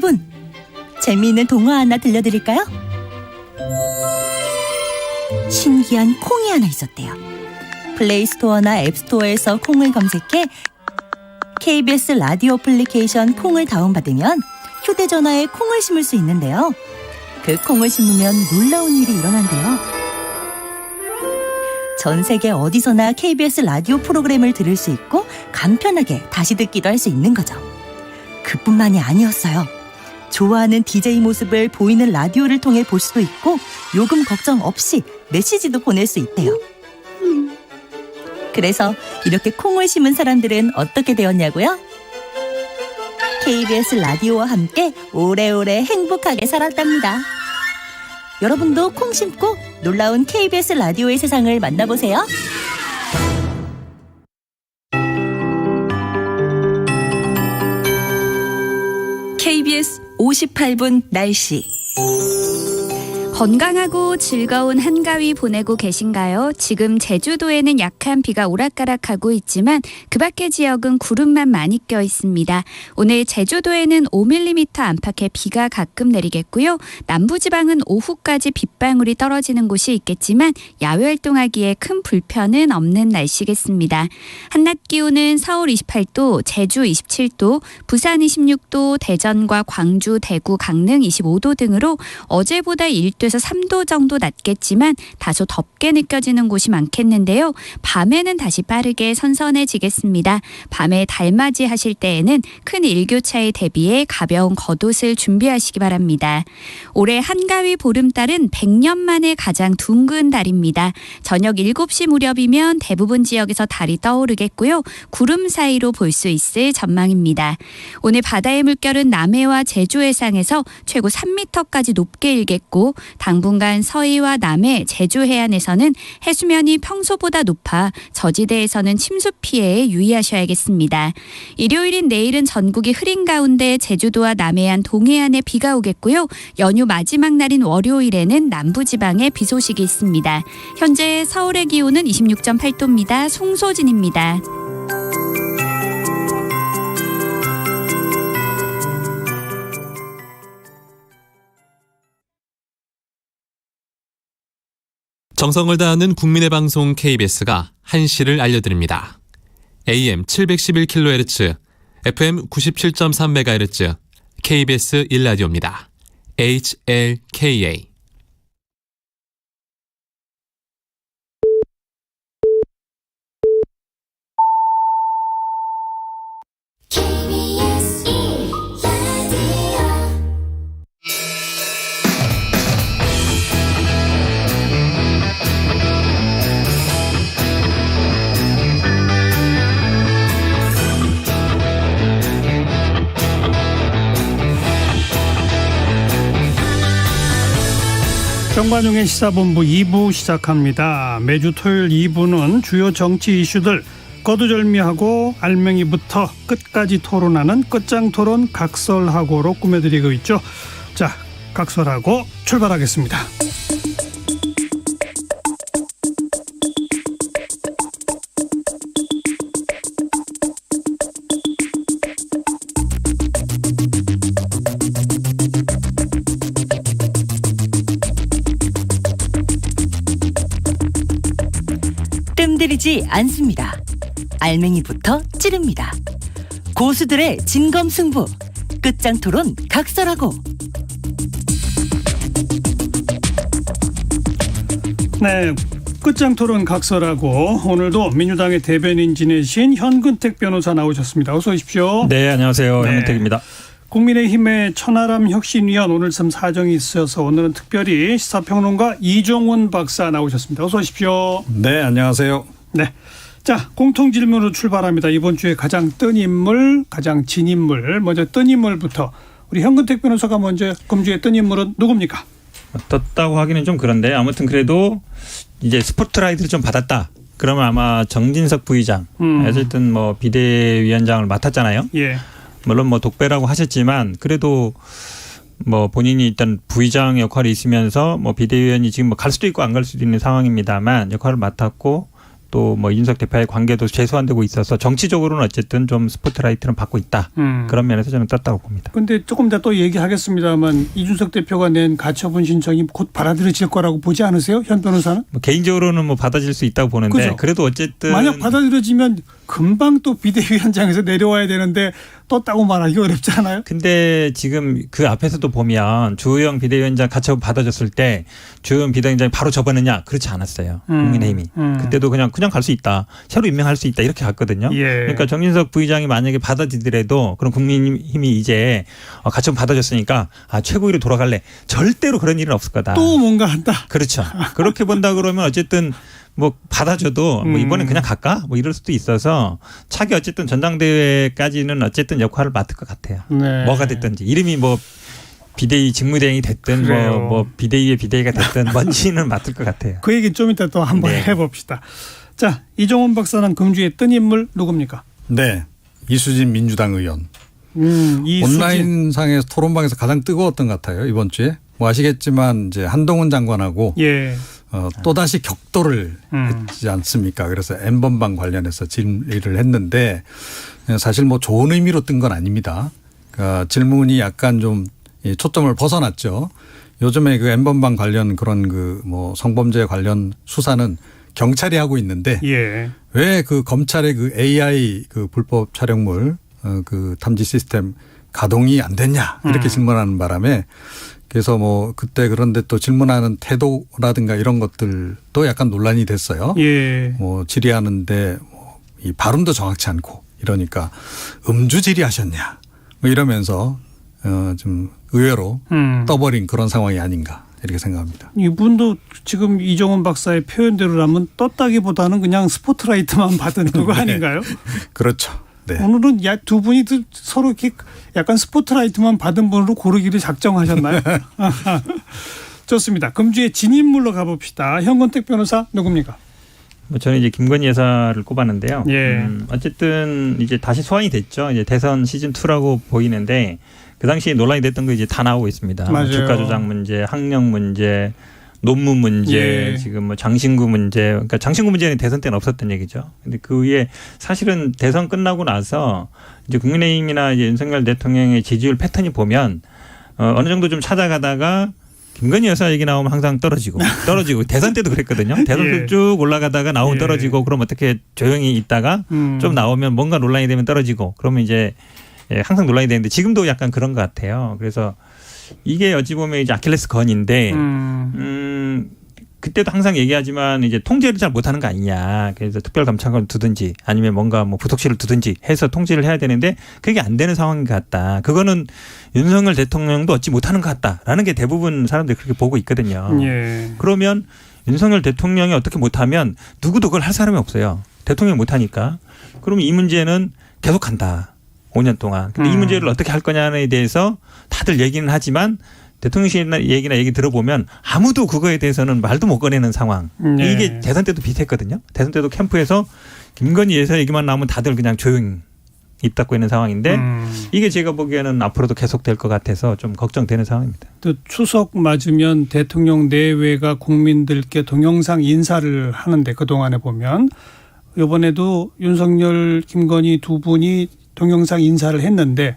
여러분, 재미있는 동화 하나 들려드릴까요? 신기한 콩이 하나 있었대요. 플레이스토어나 앱스토어에서 콩을 검색해 KBS 라디오 어플리케이션 콩을 다운받으면 휴대전화에 콩을 심을 수 있는데요. 그 콩을 심으면 놀라운 일이 일어난대요. 전 세계 어디서나 KBS 라디오 프로그램을 들을 수 있고 간편하게 다시 듣기도 할 수 있는 거죠. 그뿐만이 아니었어요. 좋아하는 DJ 모습을 보이는 라디오를 통해 볼 수도 있고 요금 걱정 없이 메시지도 보낼 수 있대요. 그래서 이렇게 콩을 심은 사람들은 어떻게 되었냐고요? KBS 라디오와 함께 오래오래 행복하게 살았답니다. 여러분도 콩 심고 놀라운 KBS 라디오의 세상을 만나보세요. KBS 58분 날씨. 건강하고 즐거운 한가위 보내고 계신가요? 지금 제주도에는 약한 비가 오락가락하고 있지만 그 밖의 지역은 구름만 많이 껴 있습니다. 오늘 제주도에는 5mm 안팎의 비가 가끔 내리겠고요. 남부지방은 오후까지 빗방울이 떨어지는 곳이 있겠지만 야외 활동하기에 큰 불편은 없는 날씨겠습니다. 한낮 기온은 서울 28도, 제주 27도, 부산 26도, 대전과 광주, 대구, 강릉 25도 등으로 어제보다 1도에서 3도 정도 낮겠지만 다소 덥게 느껴지는 곳이 많겠는데요. 밤에는 다시 빠르게 선선해지겠습니다. 밤에 달맞이 하실 때에는 큰 일교차에 대비해 가벼운 겉옷을 준비하시기 바랍니다. 올해 한가위 보름달은 100년 만에 가장 둥근 달입니다. 저녁 7시 무렵이면 대부분 지역에서 달이 떠오르겠고요. 구름 사이로 볼 수 있을 전망입니다. 오늘 바다의 물결은 남해와 제주 해상에서 최고 3m까지 높게 일겠고 당분간 서해와 남해, 제주 해안에서는 해수면이 평소보다 높아 저지대에서는 침수 피해에 유의하셔야겠습니다. 일요일인 내일은 전국이 흐린 가운데 제주도와 남해안, 동해안에 비가 오겠고요. 연휴 마지막 날인 월요일에는 남부지방에 비 소식이 있습니다. 현재 서울의 기온은 26.8도입니다. 송소진입니다. 정성을 다하는 국민의 방송 KBS가 한시를 알려드립니다. AM 711kHz, FM 97.3MHz, KBS 1라디오입니다. HLKA. 정관용의 시사본부 2부 시작합니다. 매주 토요일 2부는 주요 정치 이슈들 거두절미하고 알맹이부터 끝까지 토론하는 끝장토론 각설하고로 꾸며드리고 있죠. 자, 각설하고 출발하겠습니다. 뜸들이지 않습니다. 알맹이부터 찌릅니다. 고수들의 진검승부, 끝장토론 각설하고. 네, 끝장토론 각설하고 오늘도 민주당의 대변인 지내신 현근택 변호사 나오셨습니다. 어서 오십시오. 네, 안녕하세요. 네. 현근택입니다. 국민의힘의 천하람 혁신위원 오늘 좀 사정이 있어서 오늘은 특별히 시사평론가 이종훈 박사 나오셨습니다. 어서 오십시오. 네, 안녕하세요. 네, 자, 공통 질문으로 출발합니다. 이번 주에 가장 뜬 인물, 가장 진 인물. 먼저 뜬 인물부터 우리 현근택 변호사가 먼저 금주에 뜬 인물은 누굽니까? 떴다고 하기는 좀 그런데 아무튼 그래도 이제 스포트라이트를 좀 받았다. 그러면 아마 정진석 부의장, 어쨌든 뭐 비대위원장을 맡았잖아요. 예. 물론 뭐 독배라고 하셨지만 그래도 뭐 본인이 일단 부의장 역할이 있으면서 뭐 비대위원이 지금 뭐 갈 수도 있고 안 갈 수도 있는 상황입니다만 역할을 맡았고 또 뭐 이준석 대표의 관계도 최소화되고 있어서 정치적으로는 어쨌든 좀 스포트라이트는 받고 있다. 그런 면에서 저는 떴다고 봅니다. 근데 조금 이따 또 얘기하겠습니다만 이준석 대표가 낸 가처분 신청이 곧 받아들여질 거라고 보지 않으세요? 현 변호사는? 뭐 개인적으로는 뭐 받아질 수 있다고 보는데 그죠? 그래도 어쨌든 만약 받아들여지면 금방 또 비대위원장에서 내려와야 되는데 떴다고 말하기 어렵지 않아요? 근데 지금 그 앞에서도 보면 주호영 비대위원장 가처분 받아줬을 때 주호영 비대위원장이 바로 접었느냐 그렇지 않았어요. 국민의힘이. 그때도 그냥 갈 수 있다. 새로 임명할 수 있다. 이렇게 갔거든요. 예. 그러니까 정진석 부의장이 만약에 받아들이더라도 그럼 국민의힘이 이제 가처분 받아줬으니까 최고위로 돌아갈래. 절대로 그런 일은 없을 거다. 또 뭔가 한다. 그렇죠. 그렇게 본다 그러면 어쨌든 뭐 받아줘도 뭐 이번엔 그냥 갈까? 뭐 이럴 수도 있어서 차기 어쨌든 전당대회까지는 어쨌든 역할을 맡을 것 같아요. 네. 뭐가 됐든지 이름이 뭐 비대위 직무대행이 됐든 그래요. 뭐 비대위의 비대위가 됐든 뭔지는 맡을 것 같아요. 그 얘기 좀 이따 또 한번 네. 해봅시다. 자, 이종훈 박사는 금주의 뜬 인물 누굽니까? 네. 이수진 민주당 의원. 이수진. 온라인상에서 토론방에서 가장 뜨거웠던 것 같아요. 이번 주에. 뭐 아시겠지만 이제 한동훈 장관하고 예. 또다시 격돌을 했지 않습니까? 그래서 N번방 관련해서 질의를 했는데 사실 뭐 좋은 의미로 뜬 건 아닙니다. 그러니까 질문이 약간 좀 초점을 벗어났죠. 요즘에 그 N번방 관련 그런 그 뭐 성범죄 관련 수사는 경찰이 하고 있는데 예. 왜 그 검찰의 그 AI 그 불법 촬영물 그 탐지 시스템 가동이 안 됐냐 이렇게 질문하는 바람에 그래서 뭐 그때 그런데 또 질문하는 태도라든가 이런 것들도 약간 논란이 됐어요. 예. 뭐 질의하는데 뭐 이 발음도 정확치 않고 이러니까 음주 질의하셨냐 뭐 이러면서 좀 의외로 떠버린 그런 상황이 아닌가 이렇게 생각합니다. 이분도 지금 이종훈 박사의 표현대로라면 떴다기보다는 그냥 스포트라이트만 받은 그거 네. 아닌가요? 그렇죠. 네. 오늘은 두 분이 서로 이렇게 약간 스포트라이트만 받은 분으로 고르기를 작정하셨나요? 좋습니다. 금주의 진인물로 가봅시다. 현건택 변호사 누굽니까? 뭐 저는 이제 김건희 여사를 꼽았는데요. 예. 어쨌든 이제 다시 소환이 됐죠. 이제 대선 시즌 2라고 보이는데 그 당시에 논란이 됐던 거 이제 다 나오고 있습니다. 맞아요. 주가 조작 문제, 학력 문제, 논문 문제, 예. 지금 뭐 장신구 문제. 그러니까 장신구 문제는 대선 때는 없었던 얘기죠. 근데 그 위에 사실은 대선 끝나고 나서 이제 국민의힘이나 이제 윤석열 대통령의 지지율 패턴이 보면 어느 정도 좀 찾아가다가 김건희 여사 얘기 나오면 항상 떨어지고 대선 때도 그랬거든요. 대선 때 예. 쭉 올라가다가 나오면 예. 떨어지고 그럼 어떻게 조용히 있다가 좀 나오면 뭔가 논란이 되면 떨어지고 그러면 이제 항상 논란이 되는데 지금도 약간 그런 것 같아요. 그래서 이게 어찌 보면 이제 아킬레스 건인데 그때도 항상 얘기하지만 이제 통제를 잘 못하는 거 아니냐. 그래서 특별감찰관을 두든지 아니면 뭔가 뭐 부속실을 두든지 해서 통제를 해야 되는데 그게 안 되는 상황인 것 같다. 그거는 윤석열 대통령도 얻지 못하는 것 같다라는 게 대부분 사람들이 그렇게 보고 있거든요. 예. 그러면 윤석열 대통령이 어떻게 못하면 누구도 그걸 할 사람이 없어요. 대통령이 못하니까. 그러면 이 문제는 계속한다. 5년 동안. 근데 이 문제를 어떻게 할 거냐에 대해서 다들 얘기는 하지만 대통령실 얘기나 얘기 들어보면 아무도 그거에 대해서는 말도 못 꺼내는 상황. 네. 이게 대선 때도 비슷했거든요. 대선 때도 캠프에서 김건희 여사 얘기만 나오면 다들 그냥 조용히 입 닫고 있는 상황인데 이게 제가 보기에는 앞으로도 계속될 것 같아서 좀 걱정되는 상황입니다. 또 추석 맞으면 대통령 내외가 국민들께 동영상 인사를 하는데 그동안에 보면 이번에도 윤석열, 김건희 두 분이 동영상 인사를 했는데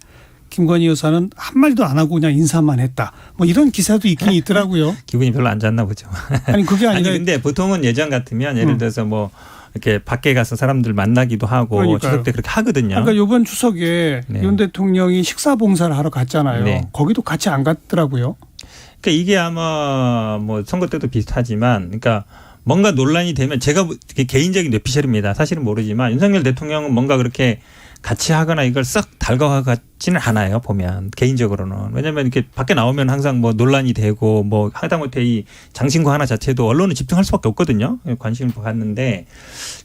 김건희 여사는 한마디도 안 하고 그냥 인사만 했다. 뭐 이런 기사도 있긴 있더라고요. 기분이 별로 안 좋나 보죠. 아니 그게 아니라 아니 근데 보통은 예전 같으면 예를 들어서 뭐 이렇게 밖에 가서 사람들 만나기도 하고 그러니까요. 추석 때 그렇게 하거든요. 그러니까 이번 추석에 네. 윤 대통령이 식사 봉사를 하러 갔잖아요. 네. 거기도 같이 안 갔더라고요. 그러니까 이게 아마 뭐 선거 때도 비슷하지만 그러니까 뭔가 논란이 되면 제가 개인적인 뇌피셜입니다. 사실은 모르지만 윤석열 대통령은 뭔가 그렇게 같이 하거나 이걸 싹 달궈가지는 않아요. 보면 개인적으로는. 왜냐하면 이렇게 밖에 나오면 항상 뭐 논란이 되고 뭐 하다못해 이 장신구 하나 자체도 언론은 집중할 수밖에 없거든요. 관심을 갖는데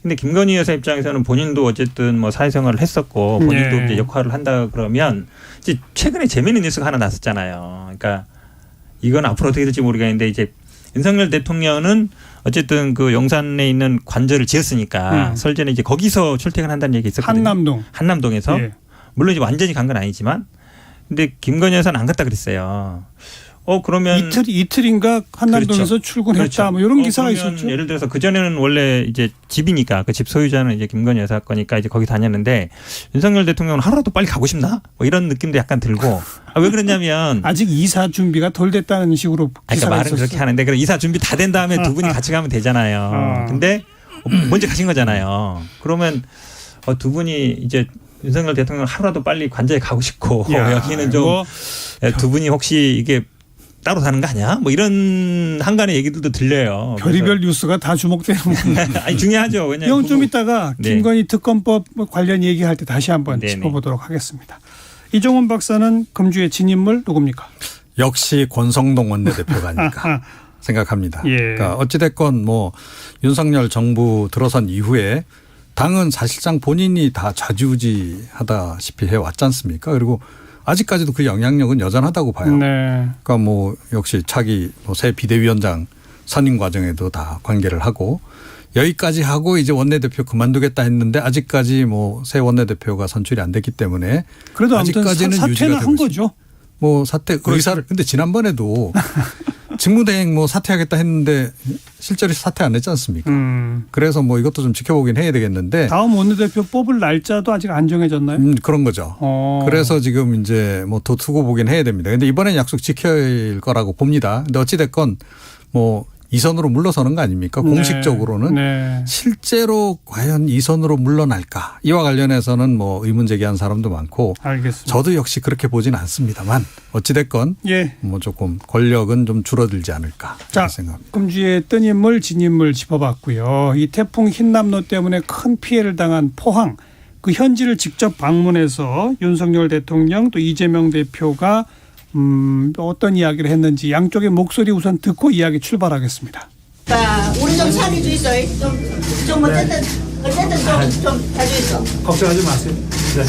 근데 김건희 여사 입장에서는 본인도 어쨌든 뭐 사회생활을 했었고 본인도 네. 이제 역할을 한다 그러면 이제 최근에 재미있는 뉴스가 하나 났었잖아요. 그러니까 이건 앞으로 어떻게 될지 모르겠는데 이제 윤석열 대통령은 어쨌든 그 용산에 있는 관저를 지었으니까 설전에 이제 거기서 출퇴근한다는 얘기 있었거든요. 한남동에서 예. 물론 이제 완전히 간 건 아니지만 근데 김건희 여사는 안 갔다 그랬어요. 그러면 이틀인가 한남동에서 그렇죠. 출근했다. 그렇죠. 뭐 이런 기사가 그러면 있었죠. 예를 들어서 그 전에는 원래 이제 집이니까 그 집 소유자는 이제 김건희 여사 거니까 이제 거기 다녔는데 윤석열 대통령은 하루라도 빨리 가고 싶나? 뭐 이런 느낌도 약간 들고 왜 그러냐면 아직 이사 준비가 덜 됐다는 식으로 그러니까 기사가 말은 있었어요. 그렇게 하는데 그럼 이사 준비 다 된 다음에 두 분이 같이 가면 되잖아요. 근데 먼저 가신 거잖아요. 그러면 두 분이 이제 윤석열 대통령 하루라도 빨리 관저에 가고 싶고 여기는 좀 두 분이 혹시 이게 따로 사는 거 아니야? 뭐 이런 한간의 얘기들도 들려요. 별의별 뉴스가 다 주목되는 아니 중요하죠. 왜냐하면 좀 이따가 네. 김건희 특검법 관련 얘기할 때 다시 한번 네네. 짚어보도록 하겠습니다. 이종훈 박사는 금주의 진인물 누굽니까? 역시 권성동 원내대표가 아닐까 생각합니다. 예. 그러니까 어찌됐건 뭐 윤석열 정부 들어선 이후에 당은 사실상 본인이 다 좌지우지하다시피 해왔지 않습니까? 그리고 아직까지도 그 영향력은 여전하다고 봐요. 네. 그러니까 뭐 역시 차기 새 비대위원장 선임 과정에도 다 관계를 하고 여기까지 하고 이제 원내대표 그만두겠다 했는데 아직까지 뭐 새 원내대표가 선출이 안 됐기 때문에 그래도 아무튼 아직까지는 사퇴는 유지가 한 되고 거죠. 뭐 사퇴 의사를 근데 지난번에도 직무대행 뭐 사퇴하겠다 했는데 실제로 사퇴 안 했지 않습니까? 그래서 뭐 이것도 좀 지켜보긴 해야 되겠는데 다음 원내대표 뽑을 날짜도 아직 안 정해졌나요? 그런 거죠. 그래서 지금 이제 뭐 더 두고 보긴 해야 됩니다. 근데 이번엔 약속 지킬 거라고 봅니다. 근데 어찌 됐건 뭐 이선으로 물러서는 거 아닙니까? 공식적으로는. 네. 실제로 과연 이선으로 물러날까? 이와 관련해서는 뭐 의문 제기한 사람도 많고 알겠습니다. 저도 역시 그렇게 보진 않습니다만 어찌 됐건 예. 뭐 조금 권력은 좀 줄어들지 않을까 자, 생각합니다. 금주의 뜬 인물 진인물 짚어봤고요. 이 태풍 흰남노 때문에 큰 피해를 당한 포항 그 현지를 직접 방문해서 윤석열 대통령 또 이재명 대표가 어떤 이야기를 했는지 양쪽의 목소리 우선 듣고 이야기 출발하겠습니다. 자, 우리 좀 살려줘 있어. 좀 어쨌든 좀 살려 있어. 걱정하지 마세요. 네.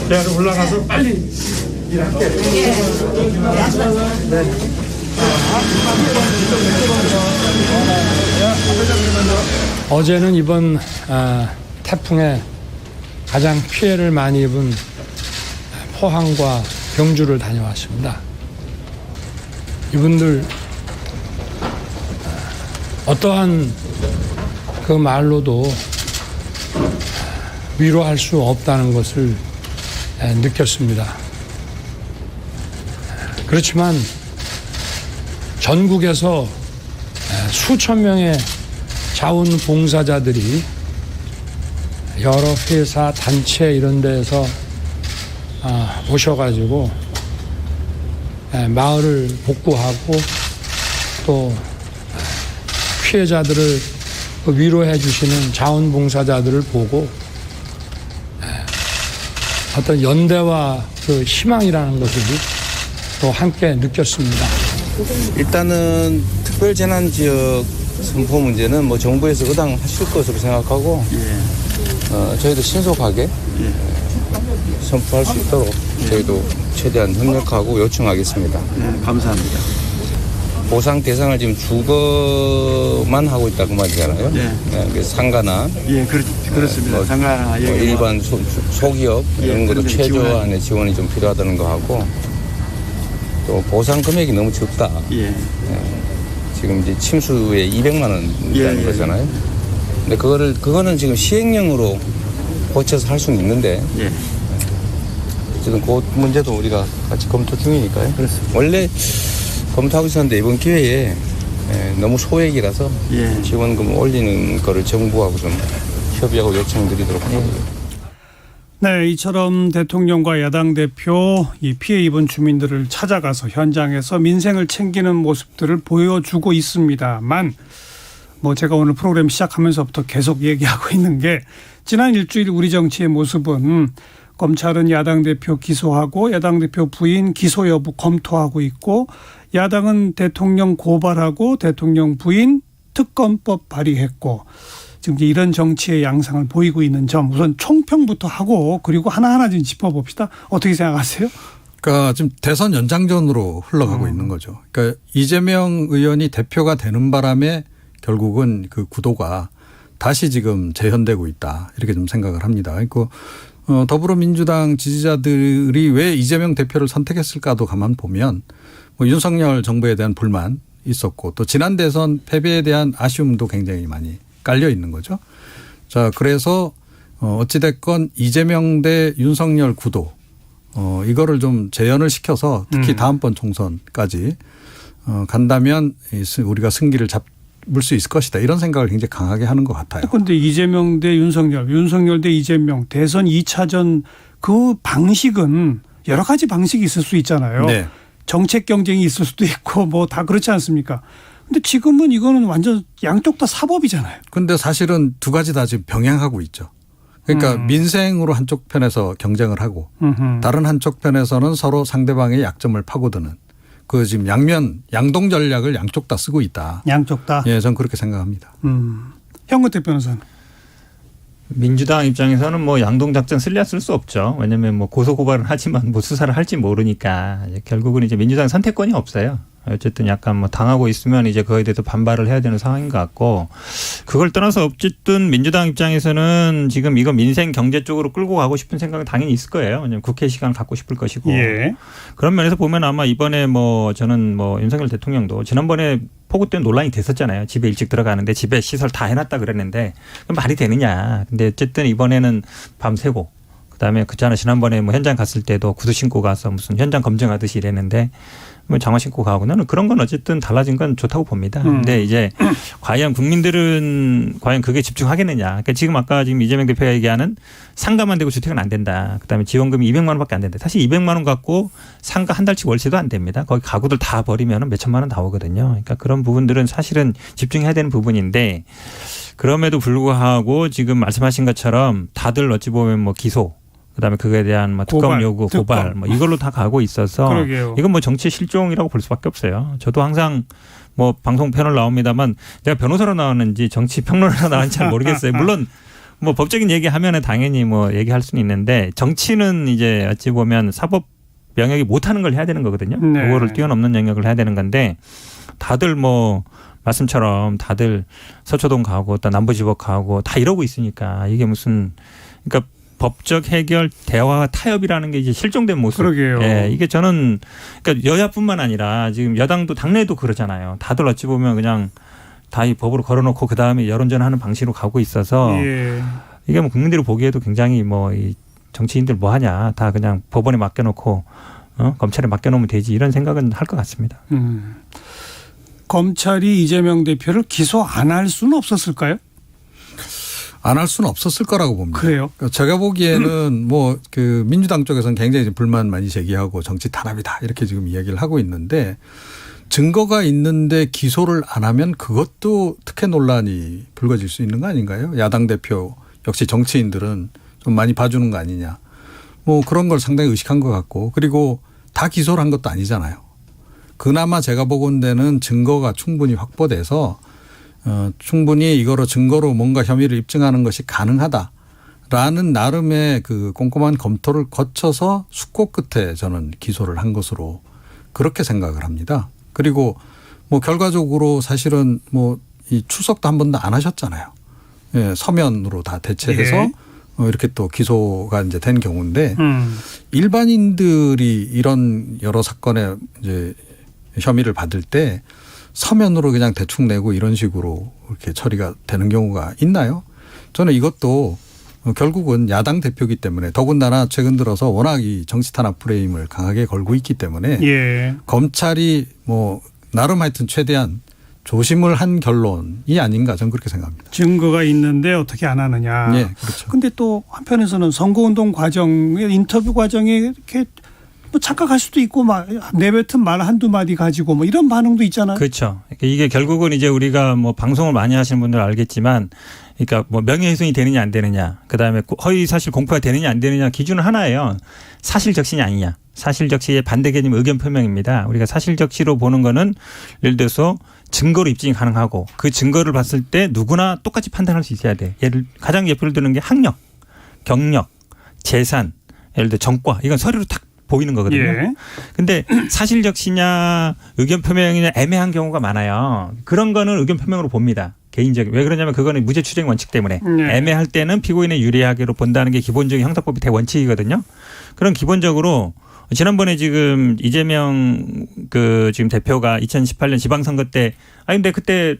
제가 좀 올라가서 빨리 일할게요. 예. 어제는 이번 태풍에 가장 피해를 많이 입은 포항과 경주를 다녀왔습니다. 이분들 어떠한 그 말로도 위로할 수 없다는 것을 느꼈습니다. 그렇지만 전국에서 수천 명의 자원봉사자들이 여러 회사, 단체 이런 데에서 오셔가지고 마을을 복구하고 또 피해자들을 위로해 주시는 자원봉사자들을 보고 어떤 연대와 그 희망이라는 것을 또 함께 느꼈습니다. 일단은 특별재난지역 선포 문제는 뭐 정부에서 의당하실 것으로 생각하고 저희도 신속하게 선포할 수 있도록 저희도 최대한 협력하고 요청하겠습니다. 감사합니다. 보상 대상을 지금 주거만 하고 있다 그 말이잖아요. 그래서 상가나 그렇습니다. 상가나 일반 소기업 이런 것도 최저한의 지원이 좀 필요하다는 거 하고 또 보상 금액이 너무 적다. 지금 이제 침수에 200만 원이라는 거잖아요. 근데 그거는 지금 시행령으로 고쳐서 할 수는 있는데 어쨌든 그 문제도 우리가 같이 검토 중이니까요. 그렇습니다. 원래 검토하고 있었는데 이번 기회에 너무 소액이라서 지원금 올리는 거를 정부하고 좀 협의하고 요청드리도록 하겠습니다. 네, 이처럼 대통령과 야당 대표 이 피해 입은 주민들을 찾아가서 현장에서 민생을 챙기는 모습들을 보여주고 있습니다만 뭐 제가 오늘 프로그램 시작하면서부터 계속 얘기하고 있는 게 지난 일주일 우리 정치의 모습은 검찰은 야당 대표 기소하고 야당 대표 부인 기소 여부 검토하고 있고 야당은 대통령 고발하고 대통령 부인 특검법 발의했고 지금 이런 정치의 양상을 보이고 있는 점 우선 총평부터 하고 그리고 하나하나 좀 짚어봅시다. 어떻게 생각하세요? 그러니까 지금 대선 연장전으로 흘러가고 있는 거죠. 그러니까 이재명 의원이 대표가 되는 바람에 결국은 그 구도가 다시 지금 재현되고 있다 이렇게 좀 생각을 합니다. 그리고 더불어민주당 지지자들이 왜 이재명 대표를 선택했을까도 가만 보면 뭐 윤석열 정부에 대한 불만 있었고 또 지난 대선 패배에 대한 아쉬움도 굉장히 많이 깔려 있는 거죠. 자, 그래서 어찌됐건 이재명 대 윤석열 구도 이거를 좀 재현을 시켜서 특히 다음번 총선까지 간다면 우리가 승기를 잡을 수 있을 것이다. 이런 생각을 굉장히 강하게 하는 것 같아요. 그런데 이재명 대 윤석열, 윤석열 대 이재명 대선 2차전 그 방식은 여러 가지 방식이 있을 수 있잖아요. 네. 정책 경쟁이 있을 수도 있고 뭐 다 그렇지 않습니까? 근데 지금은 이거는 완전 양쪽 다 사법이잖아요. 그런데 사실은 두 가지 다 지금 병행하고 있죠. 그러니까 민생으로 한쪽 편에서 경쟁을 하고 다른 한쪽 편에서는 서로 상대방의 약점을 파고드는 그 지금 양동 전략을 양쪽 다 쓰고 있다. 양쪽 다? 예, 저는 그렇게 생각합니다. 현근택 변호사는? 민주당 입장에서는 뭐 양동작전 쓸 수 없죠. 왜냐하면 뭐 고소고발은 하지만 뭐 수사를 할지 모르니까 결국은 이제 민주당 선택권이 없어요. 어쨌든 약간 뭐 당하고 있으면 이제 그거에 대해서 반발을 해야 되는 상황인 것 같고 그걸 떠나서 어쨌든 민주당 입장에서는 지금 이거 민생 경제 쪽으로 끌고 가고 싶은 생각은 당연히 있을 거예요. 왜냐하면 국회 시간을 갖고 싶을 것이고 예. 그런 면에서 보면 아마 이번에 뭐 저는 뭐 윤석열 대통령도 지난번에 폭우 때문에 논란이 됐었잖아요. 집에 일찍 들어가는데 집에 시설 다 해놨다 그랬는데 말이 되느냐. 근데 어쨌든 이번에는 밤새고 그다음에 그잖아 지난번에 뭐 현장 갔을 때도 구두 신고 가서 무슨 현장 검증하듯이 이랬는데 뭐 장화 신고 가고 나는 그런 건 어쨌든 달라진 건 좋다고 봅니다. 근데 이제 과연 국민들은 과연 그게 집중하겠느냐. 그러니까 지금 아까 지금 이재명 대표가 얘기하는 상가만 되고 주택은 안 된다. 그다음에 지원금이 200만 원밖에 안 된다. 사실 200만 원 갖고 상가 한 달치 월세도 안 됩니다. 거기 가구들 다 버리면 몇 천만 원 나오거든요. 그러니까 그런 부분들은 사실은 집중해야 되는 부분인데 그럼에도 불구하고 지금 말씀하신 것처럼 다들 어찌 보면 뭐 기소 그다음에 그거에 대한 뭐 특검 요구, 고발 뭐 이걸로 다 가고 있어서 그러게요. 이건 뭐 정치 실종이라고 볼 수밖에 없어요. 저도 항상 뭐 방송 패널 나옵니다만 제가 변호사로 나왔는지 정치 평론가로 나왔는지 잘 모르겠어요. 물론 뭐 법적인 얘기하면은 당연히 뭐 얘기할 수는 있는데 정치는 이제 어찌 보면 사법 영역이 못하는 걸 해야 되는 거거든요. 네. 그거를 뛰어넘는 영역을 해야 되는 건데 다들 뭐 말씀처럼 다들 서초동 가고 또 남부지법 가고 다 이러고 있으니까 이게 무슨 그러니까 법적 해결, 대화와 타협이라는 게 이제 실종된 모습. 그러게요. 예, 이게 저는 그러니까 여야뿐만 아니라 지금 여당도 당내도 그러잖아요. 다들 어찌 보면 그냥 다 이 법으로 걸어놓고 그 다음에 여론전하는 방식으로 가고 있어서 예. 이게 뭐 국민들이 보기에도 굉장히 뭐 이 정치인들 뭐 하냐 다 그냥 법원에 맡겨놓고 검찰에 맡겨놓으면 되지 이런 생각은 할 것 같습니다. 검찰이 이재명 대표를 기소 안 할 수는 없었을까요? 안 할 수는 없었을 거라고 봅니다. 그래요? 그러니까 제가 보기에는 뭐 그 민주당 쪽에서는 굉장히 불만 많이 제기하고 정치 탄압이다 이렇게 지금 이야기를 하고 있는데 증거가 있는데 기소를 안 하면 그것도 특혜 논란이 불거질 수 있는 거 아닌가요? 야당 대표 역시 정치인들은 좀 많이 봐주는 거 아니냐. 뭐 그런 걸 상당히 의식한 것 같고 그리고 다 기소를 한 것도 아니잖아요. 그나마 제가 보건대는 증거가 충분히 확보돼서 충분히 이거로 증거로 뭔가 혐의를 입증하는 것이 가능하다라는 나름의 그 꼼꼼한 검토를 거쳐서 숙고 끝에 저는 기소를 한 것으로 그렇게 생각을 합니다. 그리고 뭐 결과적으로 사실은 뭐 이 출석도 한 번도 안 하셨잖아요. 예, 서면으로 다 대체해서 예. 이렇게 또 기소가 이제 된 경우인데 일반인들이 이런 여러 사건에 이제 혐의를 받을 때 서면으로 그냥 대충 내고 이런 식으로 이렇게 처리가 되는 경우가 있나요? 저는 이것도 결국은 야당 대표이기 때문에 더군다나 최근 들어서 워낙 이 정치 탄압 프레임을 강하게 걸고 있기 때문에 예. 검찰이 뭐 나름 하여튼 최대한 조심을 한 결론이 아닌가 저는 그렇게 생각합니다. 증거가 있는데 어떻게 안 하느냐. 네, 그렇죠. 근데 또 한편에서는 선거운동 과정에 인터뷰 과정에 이렇게 뭐 착각할 수도 있고 막 내뱉은 말 한두 마디 가지고 뭐 이런 반응도 있잖아요. 그렇죠. 이게 결국은 이제 우리가 뭐 방송을 많이 하시는 분들 알겠지만 그러니까 뭐 명예훼손이 되느냐 안 되느냐 그다음에 허위 사실 공표가 되느냐 안 되느냐 기준은 하나예요. 사실적시냐 아니냐. 사실적시의 반대 개념 의견 표명입니다. 우리가 사실적시로 보는 거는 예를 들어서 증거로 입증이 가능하고 그 증거를 봤을 때 누구나 똑같이 판단할 수 있어야 돼. 가장 예표를 드는 게 학력, 경력, 재산, 예를 들어 전과 이건 서류로 딱 보이는 거거든요. 그런데 예. 사실적시냐 의견 표명이냐 애매한 경우가 많아요. 그런 거는 의견 표명으로 봅니다. 개인적인. 왜 그러냐면 그거는 무죄 추정 원칙 때문에 네. 애매할 때는 피고인의 유리하게로 본다는 게 기본적인 형사법의 대원칙이거든요. 그럼 기본적으로 지난번에 지금 이재명 그 지금 대표가 2018년 지방선거 때 근데 그때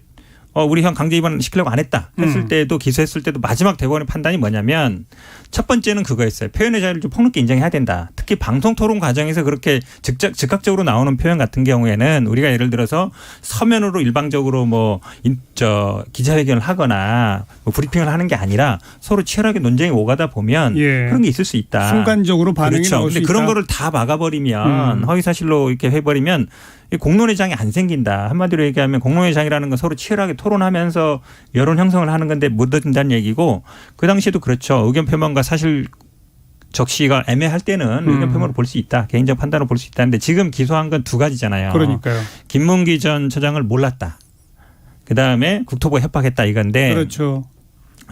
우리 형 강제 입원 시키려고 안 했다 했을 때도 기소했을 때도 마지막 대법원의 판단이 뭐냐면 첫 번째는 그거였어요. 표현의 자유를 좀 폭넓게 인정해야 된다. 특히 방송 토론 과정에서 그렇게 즉각적으로 나오는 표현 같은 경우에는 우리가 예를 들어서 서면으로 일방적으로 기자회견을 하거나 브리핑을 하는 게 아니라 서로 치열하게 논쟁이 오가다 보면 그런 게 있을 수 있다. 순간적으로 반응이 그렇죠. 나올 수 근데 있다. 그런 거를 다 막아버리면 허위사실로 이렇게 해버리면 공론의 장이 안 생긴다. 한마디로 얘기하면 공론의 장이라는 건 서로 치열하게 토론하면서 여론 형성을 하는 건데 못 된다는 얘기고 그 당시에도 그렇죠. 의견 표명과 사실 적시가 애매할 때는 의견 표명으로 볼 수 있다. 개인적 판단으로 볼 수 있다는데 지금 기소한 건 두 가지잖아요. 그러니까요. 김문기 전 처장을 몰랐다. 그다음에 국토부가 협박했다 이건데 그렇죠.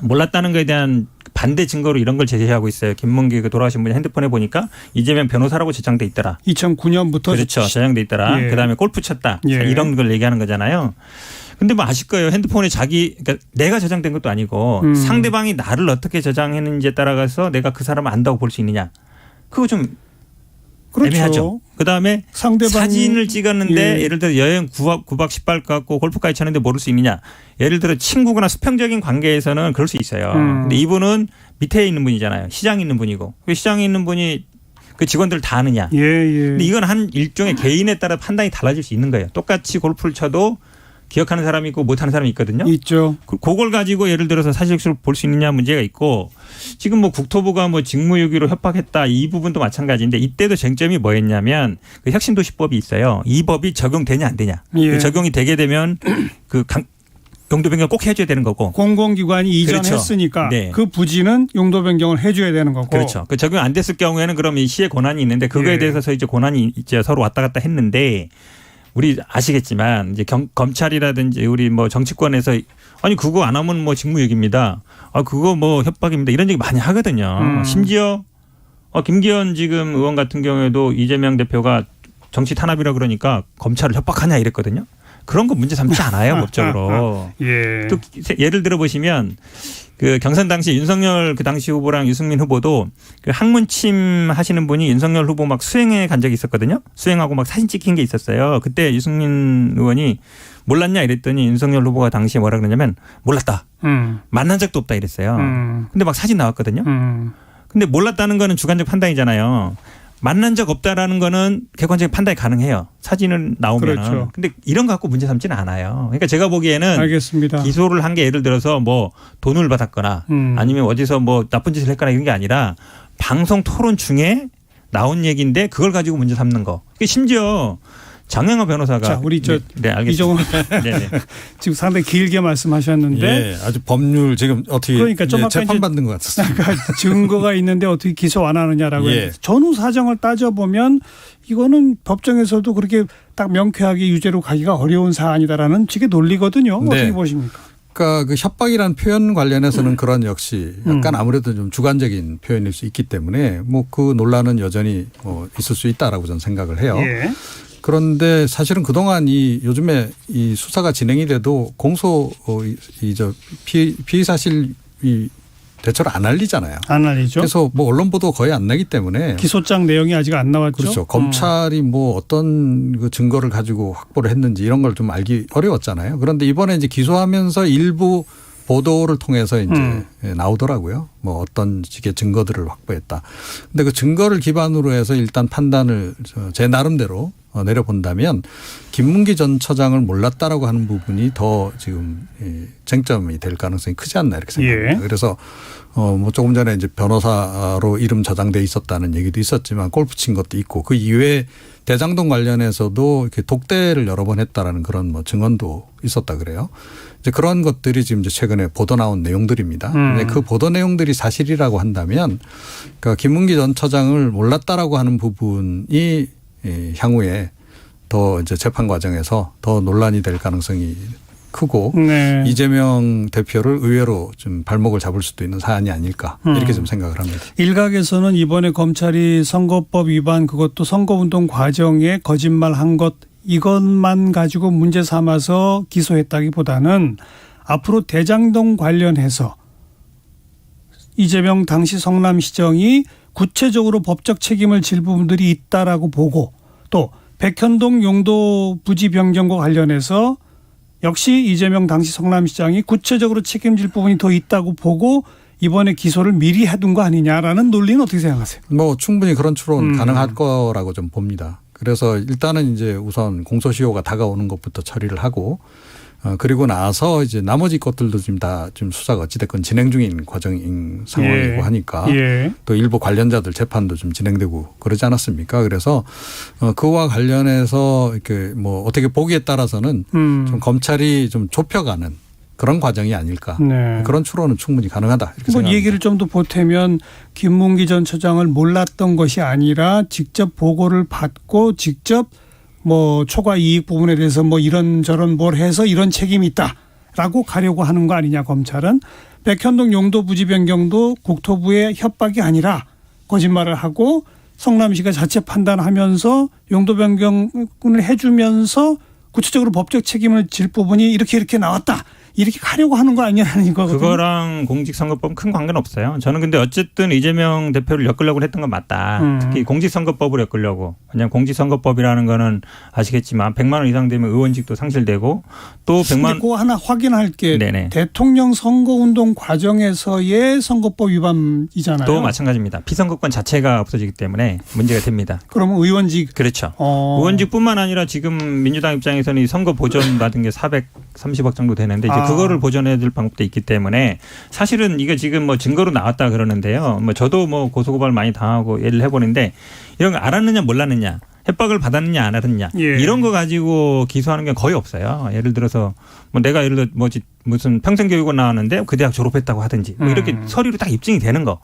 몰랐다는 것에 대한 반대 증거로 이런 걸 제시하고 있어요. 김문기 그 돌아가신 분이 핸드폰에 보니까 이재명 변호사라고 저장돼 있더라. 2009년부터 그렇죠. 저장돼 있더라. 그다음에 골프 쳤다. 이런 걸 얘기하는 거잖아요. 근데 뭐 아실 거예요. 핸드폰에 그러니까 내가 저장된 것도 아니고 상대방이 나를 어떻게 저장했는지에 따라가서 내가 그 사람을 안다고 볼 수 있느냐. 그거 좀 그렇죠. 애매하죠. 그다음에 사진을 찍었는데 예를 들어 여행 9박 10박 갖고 골프까지 쳤는데 모를 수 있느냐. 예를 들어 친구거나 수평적인 관계에서는 그럴 수 있어요. 근데 이분은 밑에 있는 분이잖아요. 시장에 있는 분이고. 왜 시장에 있는 분이 그 직원들 다 아느냐. 근데 이건 한 일종의 개인에 따라 판단이 달라질 수 있는 거예요. 똑같이 골프를 쳐도 기억하는 사람이 있고 못하는 사람이 있거든요. 있죠. 그걸 가지고 예를 들어서 사실적으로 볼 수 있느냐 문제가 있고 지금 뭐 국토부가 뭐 직무유기로 협박했다 이 부분도 마찬가지인데 이때도 쟁점이 뭐였냐면 그 혁신도시법이 있어요. 이 법이 적용되냐 안 되냐. 그 적용이 되게 되면 그 용도 변경 꼭 해줘야 되는 거고. 공공기관이 이전했으니까 그렇죠. 그 부지는 용도 변경을 해줘야 되는 거고. 그렇죠. 그 적용 안 됐을 경우에는 그럼 이 시의 권한이 있는데 그거에 대해서 이제 권한이 이제 서로 왔다 갔다 했는데 우리 아시겠지만 이제 검찰이라든지 우리 뭐 정치권에서 아니 그거 안 하면 뭐 직무유기입니다. 그거 뭐 협박입니다. 이런 얘기 많이 하거든요. 심지어 김기현 지금 의원 같은 경우에도 이재명 대표가 정치 탄압이라 그러니까 검찰을 협박하냐 이랬거든요. 그런 거 문제 삼지 않아요 법적으로. 또 예를 들어 보시면 그 경선 당시 윤석열 그 당시 후보랑 유승민 후보도 그 학문침 하시는 분이 윤석열 후보 막 수행해 간 적이 있었거든요. 수행하고 막 사진 찍힌 게 있었어요. 그때 유승민 의원이 몰랐냐 이랬더니 윤석열 후보가 당시에 뭐라 그러냐면 몰랐다. 만난 적도 없다 이랬어요. 근데 막 사진 나왔거든요. 근데 몰랐다는 거는 주관적 판단이잖아요. 만난 적 없다라는 거는 객관적인 판단이 가능해요. 사진은 나오면. 그렇죠. 근데 이런 거 갖고 문제 삼지는 않아요. 그러니까 제가 보기에는 알겠습니다. 기소를 한 게 예를 들어서 뭐 돈을 받았거나 아니면 어디서 뭐 나쁜 짓을 했거나 이런 게 아니라 방송 토론 중에 나온 얘기인데 그걸 가지고 문제 삼는 거. 심지어 장영하 변호사가. 자, 우리 네, 알겠습니다. 이종훈 네네. 지금 상당히 길게 말씀하셨는데. 아주 법률 지금 어떻게 그러니까 좀 재판받는 것 같습니다. 증거가 있는데 어떻게 기소 안 하느냐라고. 전후 사정을 따져보면 이거는 법정에서도 그렇게 딱 명쾌하게 유죄로 가기가 어려운 사안이다라는 식의 논리거든요. 어떻게 보십니까? 그러니까 그 협박이라는 표현 관련해서는 그런 역시 약간 아무래도 좀 주관적인 표현일 수 있기 때문에 뭐 그 논란은 여전히 있을 수 있다라고 저는 생각을 해요. 그런데 사실은 그동안 요즘에 이 수사가 진행이 돼도 피의 사실 대처를 안 알리잖아요. 안 알리죠. 그래서 뭐 언론 보도 거의 안 나기 때문에 기소장 내용이 아직 안 나왔죠. 그렇죠. 검찰이 뭐 어떤 그 증거를 가지고 확보를 했는지 이런 걸 좀 알기 어려웠잖아요. 그런데 이번에 이제 기소하면서 일부 보도를 통해서 이제 나오더라고요. 뭐 어떤 식의 증거들을 확보했다. 근데 그 증거를 기반으로 해서 일단 판단을 제 나름대로 내려본다면 김문기 전 처장을 몰랐다라고 하는 부분이 더 지금 쟁점이 될 가능성이 크지 않나 이렇게 생각합니다. 그래서 뭐 조금 전에 이제 변호사로 이름 저장돼 있었다는 얘기도 있었지만 골프 친 것도 있고 그 이외에 대장동 관련해서도 이렇게 독대를 여러 번 했다라는 그런 뭐 증언도 있었다 그래요. 이제 그런 것들이 지금 이제 최근에 보도 나온 내용들입니다. 근데 그 보도 내용들이 사실이라고 한다면 그러니까 김문기 전 처장을 몰랐다라고 하는 부분이 향후에 더 이제 재판 과정에서 더 논란이 될 가능성이 크고 이재명 대표를 의외로 좀 발목을 잡을 수도 있는 사안이 아닐까 이렇게 좀 생각을 합니다. 일각에서는 이번에 검찰이 선거법 위반 그것도 선거운동 과정에 거짓말한 것 이것만 가지고 문제 삼아서 기소했다기보다는 앞으로 대장동 관련해서 이재명 당시 성남시정이 구체적으로 법적 책임을 질 부분들이 있다라고 보고 또 백현동 용도 부지 변경과 관련해서 역시 이재명 당시 성남시장이 구체적으로 책임질 부분이 더 있다고 보고 이번에 기소를 미리 해둔 거 아니냐라는 논리는 어떻게 생각하세요? 뭐 충분히 그런 추론 가능할 거라고 좀 봅니다. 그래서 일단은 이제 우선 공소시효가 다가오는 것부터 처리를 하고 그리고 나서 이제 나머지 것들도 지금 다 지금 수사가 어찌됐건 진행 중인 과정인 상황이고 하니까 또 일부 관련자들 재판도 좀 진행되고 그러지 않았습니까? 그래서 그와 관련해서 이렇게 뭐 어떻게 보기에 따라서는 좀 검찰이 좀 좁혀가는 그런 과정이 아닐까. 네. 그런 추론은 충분히 가능하다. 이렇게 뭐 생각합니다. 얘기를 좀 더 보태면 김문기 전 처장을 몰랐던 것이 아니라 직접 보고를 받고 직접 뭐 초과 이익 부분에 대해서 뭐 이런저런 뭘 해서 이런 책임이 있다라고 가려고 하는 거 아니냐 검찰은. 백현동 용도 부지 변경도 국토부의 협박이 아니라 거짓말을 하고 성남시가 자체 판단하면서 용도 변경을 해주면서 구체적으로 법적 책임을 질 부분이 이렇게 나왔다. 이렇게 가려고 하는 거 아니냐는 이거거든요. 그거랑 공직선거법은 큰 관계는 없어요. 저는 근데 어쨌든 이재명 대표를 엮으려고 했던 건 맞다. 특히 공직선거법으로 엮으려고. 왜냐하면 공직선거법이라는 거는 아시겠지만 100만 원 이상 되면 의원직도 상실되고 또 100만 원. 그거 하나 확인할 게 네네. 대통령 선거운동 과정에서의 선거법 위반이잖아요. 또 마찬가지입니다. 피선거권 자체가 없어지기 때문에 문제가 됩니다. 그러면 의원직. 그렇죠. 의원직뿐만 아니라 지금 민주당 입장에서는 이 선거 보전 받은 게 430억 정도 되는데 이제 그거를 보전해야 될 방법도 있기 때문에 사실은 이게 지금 뭐 증거로 나왔다 그러는데요. 뭐 저도 뭐 고소고발 많이 당하고 예를 해보는데 이런 거 알았느냐 몰랐느냐 협박을 받았느냐 안 받았느냐 이런 거 가지고 기소하는 게 거의 없어요. 예를 들어서 뭐 내가 예를 들어 무슨 평생교육원 나왔는데 그 대학 졸업했다고 하든지 뭐 이렇게 서류로 딱 입증이 되는 거.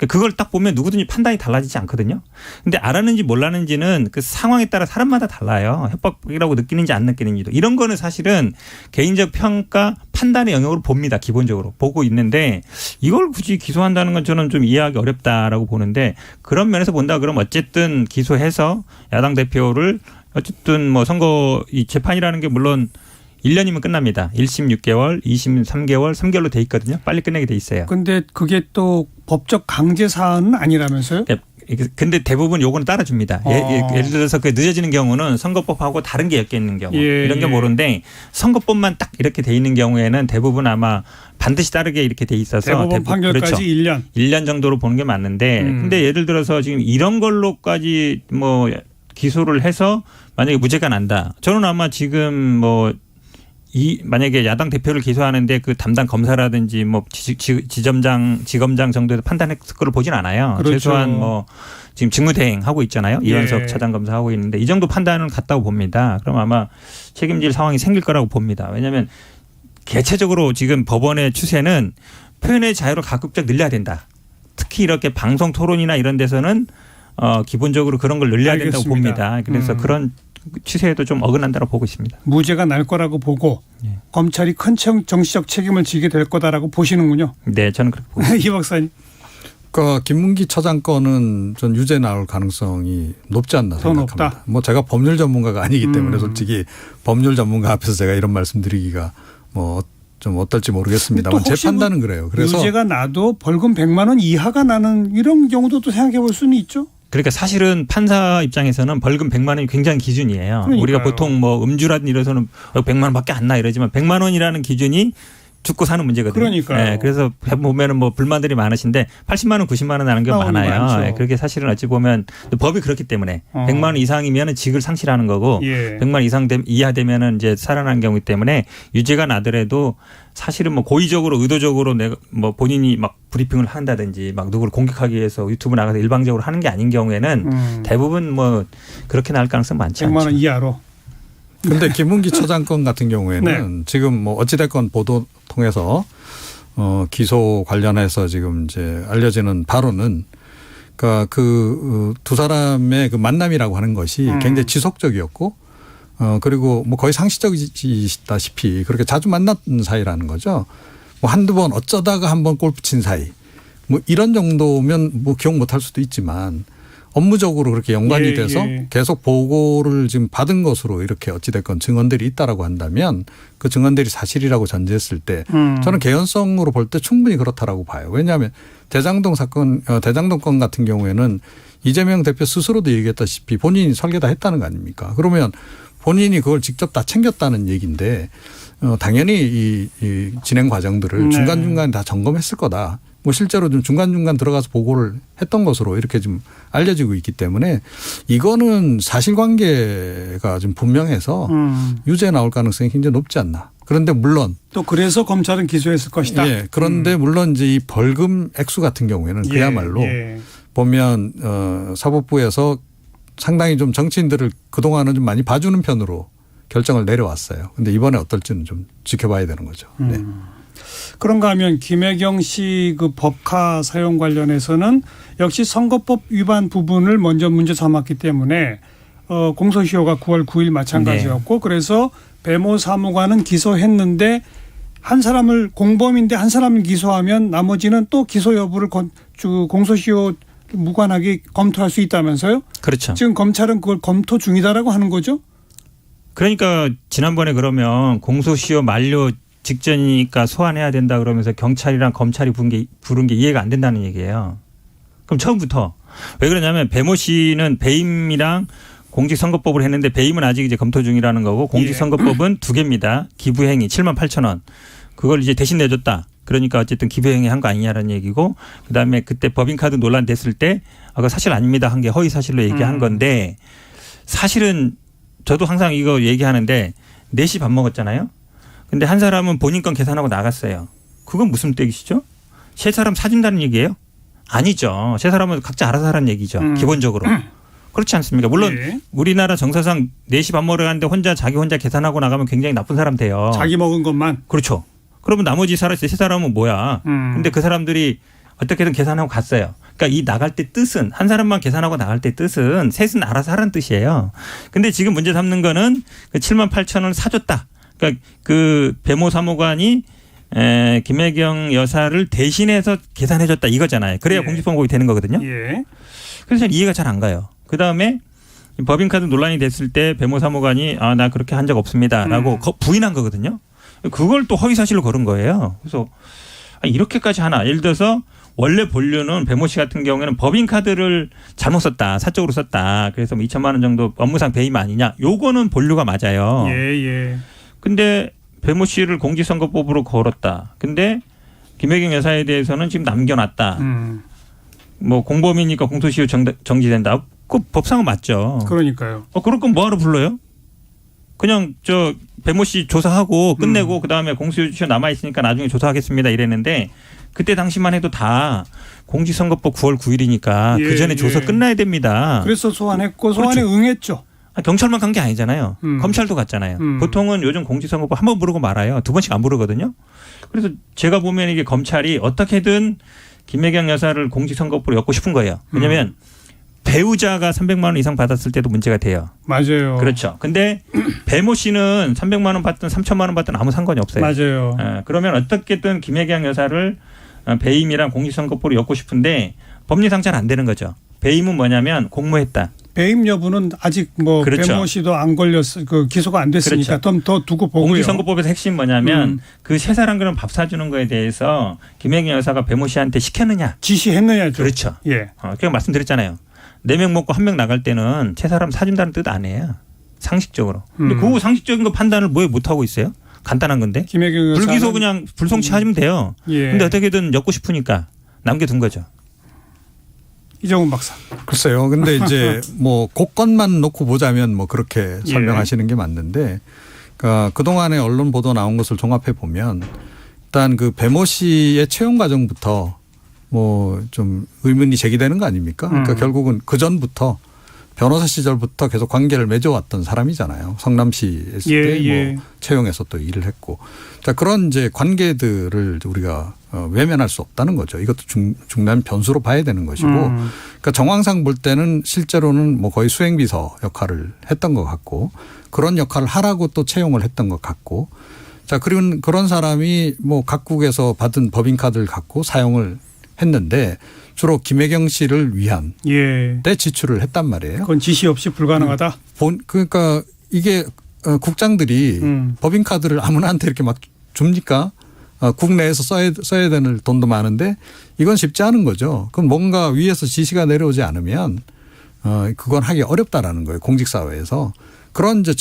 그걸 딱 보면 누구든지 판단이 달라지지 않거든요. 근데 알았는지 몰랐는지는 그 상황에 따라 사람마다 달라요. 협박이라고 느끼는지 안 느끼는지도. 이런 거는 사실은 개인적 평가 판단의 영역으로 봅니다. 기본적으로. 보고 있는데 이걸 굳이 기소한다는 건 저는 좀 이해하기 어렵다라고 보는데 그런 면에서 본다 그러면 어쨌든 기소해서 야당 대표를 어쨌든 뭐 선거 이 재판이라는 게 물론 1년이면 끝납니다. 1심 6개월, 2심 3개월, 3개월로 돼 있거든요. 빨리 끝내게 돼 있어요. 근데 그게 또 법적 강제 사안은 아니라면서요? 근데 대부분 요거는 따라줍니다. 예를 들어서 그 늦어지는 경우는 선거법하고 다른 게 엮여 있는 경우 이런 게 모르는데 선거법만 딱 이렇게 돼 있는 경우에는 대부분 아마 반드시 따르게 이렇게 돼 있어서 대법원 판결까지 그렇죠. 1년. 1년 정도로 보는 게 맞는데 근데 예를 들어서 지금 이런 걸로까지 뭐 기소를 해서 만약에 무죄가 난다. 저는 아마 지금 뭐 만약에 야당 대표를 기소하는데 그 담당 검사라든지 뭐 지검장 정도에서 판단했을 거를 보진 않아요. 그렇죠. 최소한 뭐 지금 직무대행 하고 있잖아요. 이원석 차장검사 하고 있는데 이 정도 판단은 같다고 봅니다. 그럼 아마 책임질 상황이 생길 거라고 봅니다. 왜냐하면 개체적으로 지금 법원의 추세는 표현의 자유를 가급적 늘려야 된다. 특히 이렇게 방송 토론이나 이런 데서는 기본적으로 그런 걸 늘려야 된다고 봅니다. 그래서 그런 추세에도 좀 어긋난다고 보고 있습니다. 무죄가 날 거라고 보고 검찰이 큰 정치적 책임을 지게 될 거다라고 보시는군요. 네, 저는 그렇게 보고 있습니다. 이 박사님. 그러니까 김문기 처장 건은 전 유죄 나올 가능성이 높지 않나 생각합니다. 높다. 뭐 제가 법률 전문가가 아니기 때문에 솔직히 법률 전문가 앞에서 제가 이런 말씀드리기가 뭐 좀 어떨지 모르겠습니다만 제 판단은 그래요. 그래서 유죄가 나도 벌금 100만 원 이하가 나는 이런 경우도 또 생각해 볼 수는 있죠. 그러니까 사실은 판사 입장에서는 벌금 100만 원이 굉장히 기준이에요. 그러니까요. 우리가 보통 뭐 음주라든 이래서는 100만 원밖에 안 나 이러지만 100만 원이라는 기준이 죽고 사는 문제거든요. 그러니까요. 네, 그래서 보면은 뭐 불만들이 많으신데 80만 원, 90만 원 나는 게 많아요. 네, 그렇게 사실은 어찌 보면 법이 그렇기 때문에 100만 원 이상이면은 직을 상실하는 거고 100만 원 이하 되면은 이제 살아나는 경우이기 때문에 유죄가 나더라도 사실은 뭐 고의적으로 의도적으로 내가 뭐 본인이 막 브리핑을 한다든지 막 누구를 공격하기 위해서 유튜브 나가서 일방적으로 하는 게 아닌 경우에는 대부분 뭐 그렇게 나올 가능성 많지 않죠. 100만 원 이하로. 근데 김문기 처장 건 같은 경우에는 지금 뭐 어찌됐건 보도 통해서 기소 관련해서 지금 이제 알려지는 바로는 그러니까 그 두 사람의 그 만남이라고 하는 것이 굉장히 지속적이었고 그리고 뭐 거의 상시적이다시피 그렇게 자주 만났던 사이라는 거죠. 뭐 한두 번 어쩌다가 한번 골프 친 사이 뭐 이런 정도면 뭐 기억 못할 수도 있지만 업무적으로 그렇게 연관이 예, 돼서 예. 계속 보고를 지금 받은 것으로 이렇게 어찌됐건 증언들이 있다라고 한다면 그 증언들이 사실이라고 전제했을 때 저는 개연성으로 볼 때 충분히 그렇다라고 봐요. 왜냐하면 대장동 사건, 대장동 건 같은 경우에는 이재명 대표 스스로도 얘기했다시피 본인이 설계 다 했다는 거 아닙니까? 그러면 본인이 그걸 직접 다 챙겼다는 얘기인데 당연히 이 진행 과정들을 중간중간 다 점검했을 거다. 뭐 실제로 좀 중간중간 들어가서 보고를 했던 것으로 이렇게 좀 알려지고 있기 때문에 이거는 사실관계가 좀 분명해서 유죄 나올 가능성이 굉장히 높지 않나. 그런데 물론 또 그래서 검찰은 기소했을 것이다. 예. 그런데 물론 이제 이 벌금 액수 같은 경우에는 그야말로 보면 사법부에서 상당히 좀 정치인들을 그동안은 좀 많이 봐주는 편으로 결정을 내려왔어요. 그런데 이번에 어떨지는 좀 지켜봐야 되는 거죠. 네. 그런가 하면 김혜경 씨 그 법카 사용 관련해서는 역시 선거법 위반 부분을 먼저 문제 삼았기 때문에 공소시효가 9월 9일 마찬가지였고 그래서 배모 사무관은 기소했는데 한 사람을 공범인데 한 사람을 기소하면 나머지는 또 기소 여부를 공소시효 무관하게 검토할 수 있다면서요? 그렇죠. 지금 검찰은 그걸 검토 중이다라고 하는 거죠? 그러니까 지난번에 그러면 공소시효 만료 직전이니까 소환해야 된다 그러면서 경찰이랑 검찰이 부른 게 이해가 안 된다는 얘기예요. 그럼 처음부터 왜 그러냐면 배모 씨는 배임이랑 공직선거법을 했는데 배임은 아직 이제 검토 중이라는 거고 공직선거법은 두 개입니다. 기부행위 7만 8천 원. 그걸 이제 대신 내줬다. 그러니까 어쨌든 기부행위 한 거 아니냐라는 얘기고 그다음에 그때 법인카드 논란 됐을 때 그거 사실 아닙니다 한 게 허위 사실로 얘기한 건데 사실은 저도 항상 이거 얘기하는데 4시 밥 먹었잖아요. 근데 한 사람은 본인 건 계산하고 나갔어요. 그건 무슨 뜻이죠? 세 사람 사준다는 얘기예요? 아니죠. 세 사람은 각자 알아서 하라는 얘기죠. 기본적으로. 그렇지 않습니까? 물론 우리나라 정서상 4시 밥 먹으러 가는데 자기 혼자 계산하고 나가면 굉장히 나쁜 사람 돼요. 자기 먹은 것만. 그렇죠. 그러면 나머지 세 사람은 뭐야? 근데 그 사람들이 어떻게든 계산하고 갔어요. 그러니까 이 나갈 때 뜻은 한 사람만 계산하고 나갈 때 뜻은 셋은 알아서 하라는 뜻이에요. 근데 지금 문제 삼는 거는 그 7만 8천 원을 사줬다. 그러니까 그 배모 사무관이 김혜경 여사를 대신해서 계산해줬다 이거잖아요. 그래야 공직선거법이 되는 거거든요. 그래서 이해가 잘 안 가요. 그다음에 법인카드 논란이 됐을 때 배모 사무관이 나 그렇게 한 적 없습니다라고 부인한 거거든요. 그걸 또 허위사실로 걸은 거예요. 그래서 이렇게까지 하나. 예를 들어서 원래 본류는 배모 씨 같은 경우에는 법인카드를 잘못 썼다. 사적으로 썼다. 그래서 뭐 2천만 원 정도 업무상 배임 아니냐. 요거는 본류가 맞아요. 근데 배모 씨를 공직선거법으로 걸었다. 근데 김혜경 여사에 대해서는 지금 남겨놨다. 뭐 공범이니까 공소시효 정지된다. 그 법상은 맞죠. 그러니까요. 그럴 건 뭐하러 불러요? 그냥 배모 씨 조사하고 끝내고 그다음에 공소시효 남아있으니까 나중에 조사하겠습니다 이랬는데 그때 당시만 해도 다 공직선거법 9월 9일이니까 그 전에 조사 끝나야 됩니다. 그래서 소환했고 소환에 응했죠. 경찰만 간 게 아니잖아요. 검찰도 갔잖아요. 보통은 요즘 공직선거법 한 번 부르고 말아요. 2번씩 안 부르거든요. 그래서 제가 보면 이게 검찰이 어떻게든 김혜경 여사를 공직선거법으로 엮고 싶은 거예요. 왜냐하면 배우자가 300만 원 이상 받았을 때도 문제가 돼요. 맞아요. 그렇죠. 근데 배모 씨는 300만 원 받든 3천만 원 받든 아무 상관이 없어요. 맞아요. 그러면 어떻게든 김혜경 여사를 배임이랑 공직선거법으로 엮고 싶은데 법리상 잘 안 되는 거죠. 배임은 뭐냐면 공모했다. 배임 여부는 아직 뭐 그렇죠. 배모 씨도 안 기소가 안 됐으니까 그렇죠. 좀 더 두고 보고요. 공직선거법에서 핵심 뭐냐면 그 세 사람 그럼 밥 사주는 거에 대해서 김혜경 여사가 배모 씨한테 시켰느냐. 지시했느냐죠. 그렇죠. 예. 그냥 말씀드렸잖아요. 4명 먹고 1명 나갈 때는 세 사람 사준다는 뜻 아니에요. 상식적으로. 근데 그 상식적인 거 판단을 왜 못하고 있어요? 간단한 건데. 김혜경 여사는 불기소 그냥 불송치하면 돼요. 근데 어떻게든 엮고 싶으니까 남겨둔 거죠. 이정훈 박사. 글쎄요. 근데 이제 뭐 그것만 놓고 보자면 뭐 그렇게 설명하시는 게 맞는데 그러니까 그동안의 언론 보도 나온 것을 종합해 보면 일단 그 배모 씨의 채용 과정부터 뭐 좀 의문이 제기되는 거 아닙니까? 그러니까 결국은 그 전부터 변호사 시절부터 계속 관계를 맺어왔던 사람이잖아요. 성남시 있을 때 뭐 채용해서 또 일을 했고. 자, 그런 이제 관계들을 우리가 외면할 수 없다는 거죠. 이것도 중요한 변수로 봐야 되는 것이고. 그러니까 정황상 볼 때는 실제로는 뭐 거의 수행비서 역할을 했던 것 같고 그런 역할을 하라고 또 채용을 했던 것 같고. 자, 그리고 그런 사람이 뭐 각국에서 받은 법인카드를 갖고 사용을 했는데 주로 김혜경 씨를 위한 예. 때 지출을 했단 말이에요. 그건 지시 없이 불가능하다. 그러니까 이게 국장들이 법인카드를 아무나한테 이렇게 막 줍니까? 국내에서 써야 되는 돈도 많은데 이건 쉽지 않은 거죠. 그럼 뭔가 위에서 지시가 내려오지 않으면 그건 하기 어렵다라는 거예요. 공직사회에서. 그런 이제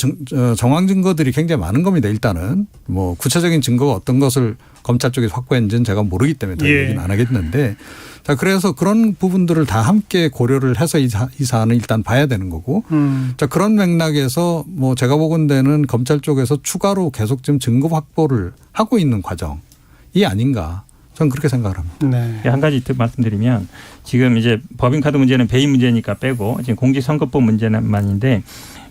정황 증거들이 굉장히 많은 겁니다. 일단은 뭐 구체적인 증거가 어떤 것을 검찰 쪽에서 확보했는지는 제가 모르기 때문에 더 얘기는 안 하겠는데 자 그래서 그런 부분들을 다 함께 고려를 해서 이 사안은 일단 봐야 되는 거고 자 그런 맥락에서 뭐 제가 보건대는 검찰 쪽에서 추가로 계속 지금 증거 확보를 하고 있는 과정이 아닌가. 저는 그렇게 생각을 합니다. 네. 한 가지 말씀드리면 지금 이제 법인카드 문제는 배임 문제니까 빼고 지금 공직선거법 문제만인데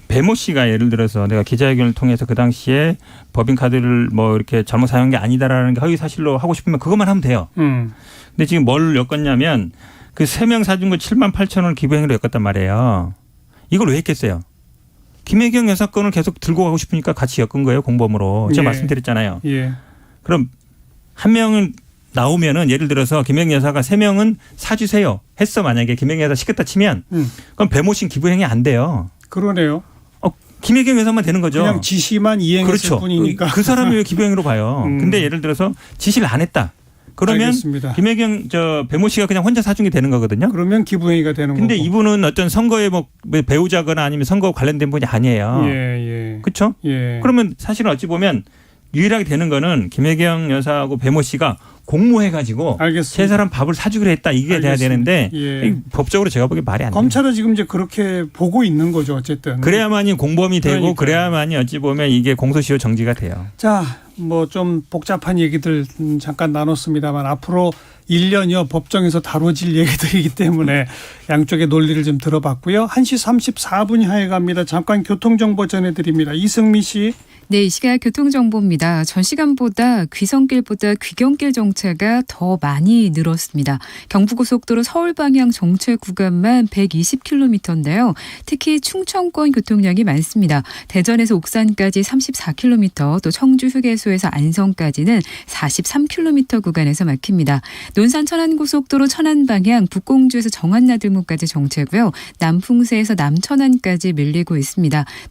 배모 씨가 예를 들어서 내가 기자회견을 통해서 그 당시에 법인카드를 뭐 이렇게 잘못 사용한 게 아니다라는 게 허위 사실로 하고 싶으면 그것만 하면 돼요. 근데 지금 뭘 엮었냐면 그 3명 사준 거 7만 8천 원 기부행위로 엮었단 말이에요. 이걸 왜 했겠어요? 김혜경 여사 건을 계속 들고 가고 싶으니까 같이 엮은 거예요. 공범으로. 제가 말씀드렸잖아요. 예. 그럼 한 명은 나오면은 예를 들어서 김혜경 여사가 3명은 사주세요 했어. 만약에 김혜경 여사 시켰다 치면 그럼 배모 씨는 기부행위 안 돼요. 그러네요. 김혜경 여사만 되는 거죠. 그냥 지시만 이행했을 그렇죠. 뿐이니까. 그 사람이 왜 기부행위로 봐요. 근데 예를 들어서 지시를 안 했다. 그러면 알겠습니다. 김혜경 배모 씨가 그냥 혼자 사준 게 되는 거거든요. 그러면 기부행위가 되는 거고. 근데 이분은 어떤 선거에 뭐 배우자거나 아니면 선거 관련된 분이 아니에요. 예. 그렇죠? 예. 그러면 사실은 어찌 보면 유일하게 되는 거는 김혜경 여사하고 배모 씨가 공모해가지고 세 사람 밥을 사주기로 했다. 이게 돼야 되는데 법적으로 제가 보기엔 말이 안 돼요. 검찰은 지금 이제 그렇게 보고 있는 거죠. 어쨌든. 그래야만이 공범이 되고 그러니까요. 그래야만이 어찌 보면 이게 공소시효 정지가 돼요. 자, 뭐 좀 복잡한 얘기들 잠깐 나눴습니다만 앞으로 1년여 법정에서 다뤄질 얘기들이기 때문에 양쪽의 논리를 좀 들어봤고요. 1시 34분 향해 갑니다. 잠깐 교통정보 전해드립니다. 이승미 씨. 네, 이 시각 교통정보입니다. 전 시간보다 귀성길보다 귀경길 정체가 더 많이 늘었습니다. 경부고속도로 서울 방향 정체 구간만 120km인데요. 특히 충청권 교통량이 많습니다. 대전에서 옥산까지 34km, 또 청주 휴게소에서 안성까지는 43km 구간에서 막힙니다. 논산 천안고속도로 천안 방향 북공주에서 정한나들목까지 정체고요. 남풍세에서 남천안까지 밀리고 있습니다. 또